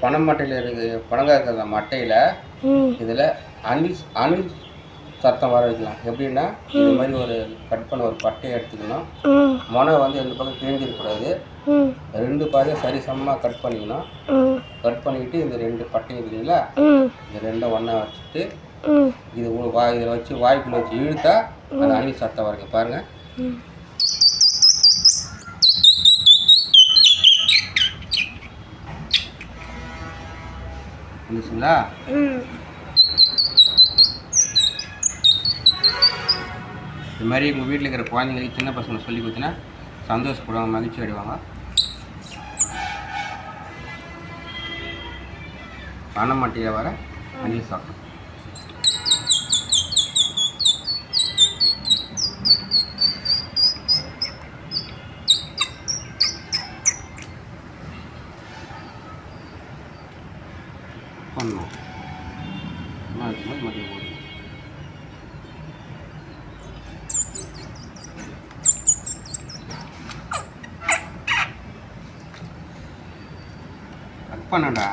பனை மட்டையில் பனங்காய் இருக்கிற மட்டையில் இதில் அணில் அணில் சத்தம் வர வைக்கலாம். எப்படின்னா இது மாதிரி ஒரு கட் பண்ண ஒரு பட்டையை எடுத்துக்கணும். மொனை வந்து எந்த பக்கம் கிழிஞ்சிடக்கூடாது. 2 பாதையும் சரிசமமாக கட் பண்ணிக்கணும். கட் பண்ணிக்கிட்டு இந்த 2 பட்டை இருக்குங்களா, இந்த 2 ஒன்றா வச்சுட்டு இது இதில் வச்சு வாய்க்குள்ளே வச்சு இழுத்தா அது அணில் சத்தம் வருங்க. பாருங்கள். வந்துச்சுங்களா? இது மாதிரி உங்கள் வீட்டில் இருக்கிற குழந்தைங்களுக்கு சின்ன பசங்களை சொல்லி கொடுத்தீங்கன்னா சந்தோஷப்படுவாங்க, மகிழ்ச்சி அடைவாங்க. பனை மட்டையில் வர அணில் சத்தம். பண்ணணும் மதியம் போது கட் பண்ணடா.